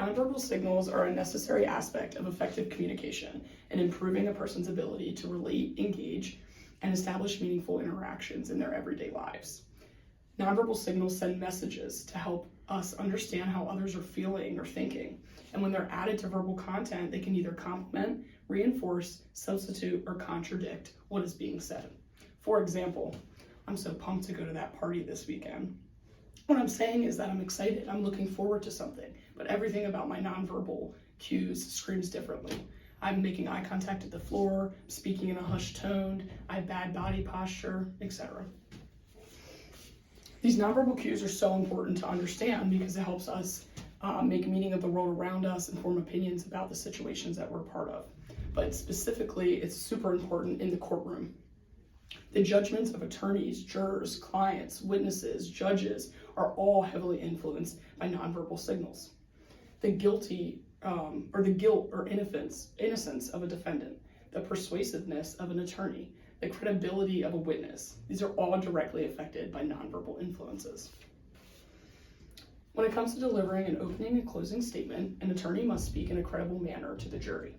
Nonverbal signals are a necessary aspect of effective communication in improving a person's ability to relate, engage, and establish meaningful interactions in their everyday lives. Nonverbal signals send messages to help us understand how others are feeling or thinking, and when they're added to verbal content, they can either complement, reinforce, substitute, or contradict what is being said. For example, I'm so pumped to go to that party this weekend. What I'm saying is that I'm excited, I'm looking forward to something, but everything about my nonverbal cues screams differently. I'm making eye contact at the floor, speaking in a hushed tone, I have bad body posture, etc. These nonverbal cues are so important to understand because it helps us make meaning of the world around us and form opinions about the situations that we're part of. But specifically, it's super important in the courtroom. The judgments of attorneys, jurors, clients, witnesses, judges are all heavily influenced by nonverbal signals. The guilt or innocence of a defendant, the persuasiveness of an attorney, the credibility of a witness. These are all directly affected by nonverbal influences. When it comes to delivering an opening and closing statement, an attorney must speak in a credible manner to the jury.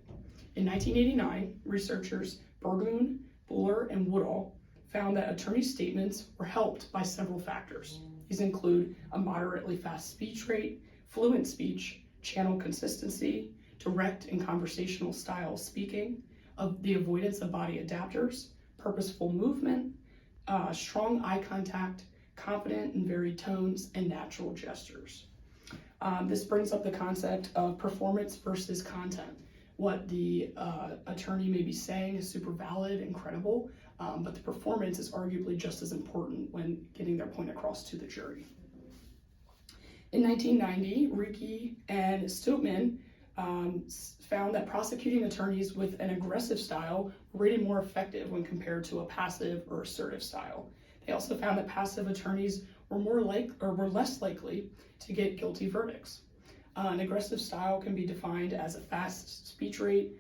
In 1989, researchers Burgoon, Buller, and Woodall found that attorney statements were helped by several factors. These include a moderately fast speech rate, fluent speech, channel consistency, direct and conversational style speaking, the avoidance of body adapters, purposeful movement, strong eye contact, confident and varied tones, and natural gestures. This brings up the concept of performance versus content. What the attorney may be saying is super valid and credible, but the performance is arguably just as important when getting their point across to the jury. In 1990, Ricci and Stoutman found that prosecuting attorneys with an aggressive style were rated more effective when compared to a passive or assertive style. They also found that passive attorneys were less likely to get guilty verdicts. An aggressive style can be defined as a fast speech rate,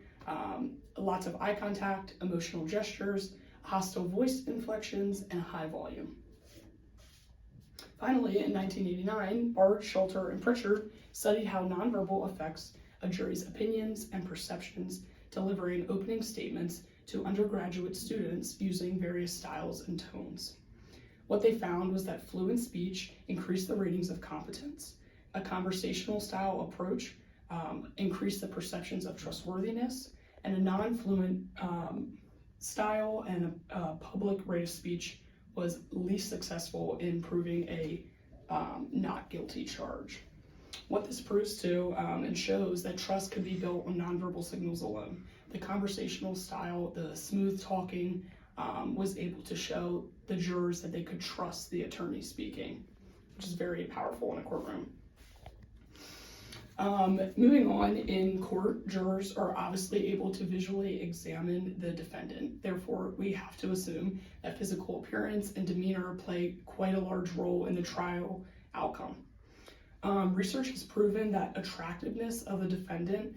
lots of eye contact, emotional gestures, hostile voice inflections, and high volume. Finally, in 1989, Bard, Schulter, and Pritchard studied how nonverbal affects a jury's opinions and perceptions, delivering opening statements to undergraduate students using various styles and tones. What they found was that fluent speech increased the ratings of competence. A conversational style approach increased the perceptions of trustworthiness, and a non-fluent style and a public rate of speech was least successful in proving a not guilty charge. What this proves to and shows that trust can be built on nonverbal signals alone. The conversational style, the smooth talking, was able to show the jurors that they could trust the attorney speaking, which is very powerful in a courtroom. Moving on, in court, jurors are obviously able to visually examine the defendant. Therefore, we have to assume that physical appearance and demeanor play quite a large role in the trial outcome. Research has proven that attractiveness of a defendant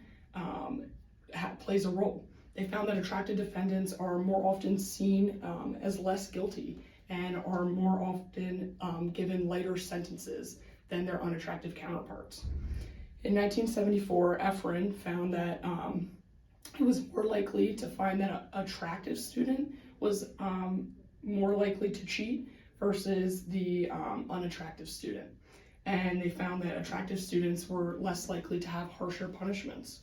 plays a role. They found that attractive defendants are more often seen as less guilty and are more often given lighter sentences than their unattractive counterparts. In 1974, Efron found that it was more likely to find that an attractive student was more likely to cheat versus the unattractive student. And they found that attractive students were less likely to have harsher punishments.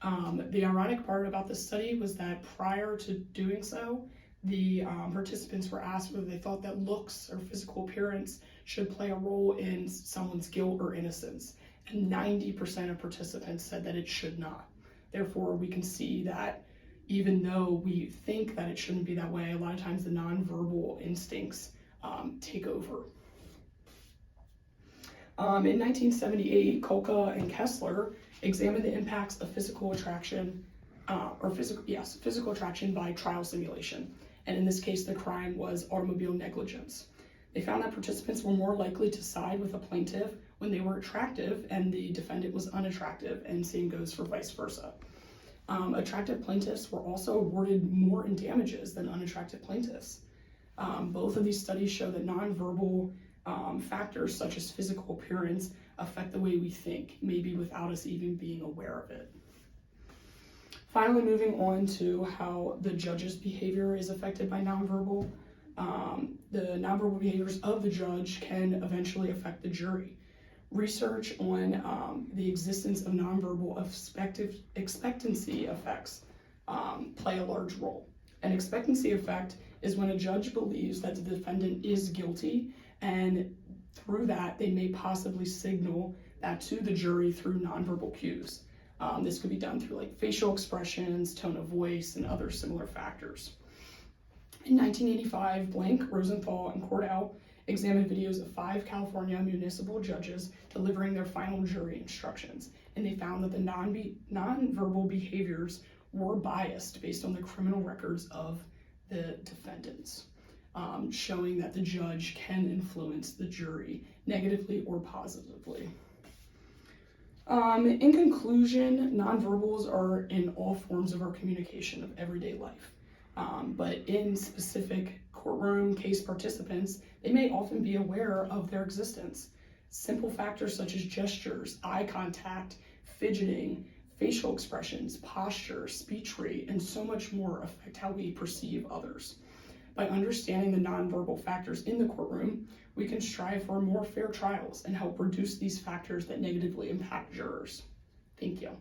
The ironic part about this study was that prior to doing so, the participants were asked whether they thought that looks or physical appearance should play a role in someone's guilt or innocence. And 90% of participants said that it should not. Therefore, we can see that even though we think that it shouldn't be that way, a lot of times the nonverbal instincts take over. In 1978, Kolka and Kessler examined the impacts of physical attraction by trial simulation. And in this case, the crime was automobile negligence. They found that participants were more likely to side with a plaintiff when they were attractive and the defendant was unattractive, and same goes for vice versa. Attractive plaintiffs were also awarded more in damages than unattractive plaintiffs. Both of these studies show that nonverbal factors such as physical appearance affect the way we think, maybe without us even being aware of it. Finally, moving on to how the judge's behavior is affected by nonverbal. The nonverbal behaviors of the judge can eventually affect the jury. Research on the existence of nonverbal expectancy effects play a large role. An expectancy effect is when a judge believes that the defendant is guilty, and through that they may possibly signal that to the jury through nonverbal cues. This could be done through like facial expressions, tone of voice, and other similar factors. In 1985, Blank, Rosenthal, and Cordell examined videos of 5 California municipal judges delivering their final jury instructions, and they found that the nonverbal behaviors were biased based on the criminal records of the defendants, showing that the judge can influence the jury negatively or positively. In conclusion, nonverbals are in all forms of our communication of everyday life. But in specific courtroom case participants, they may often be aware of their existence. Simple factors such as gestures, eye contact, fidgeting, facial expressions, posture, speech rate, and so much more affect how we perceive others. By understanding the nonverbal factors in the courtroom, we can strive for more fair trials and help reduce these factors that negatively impact jurors. Thank you.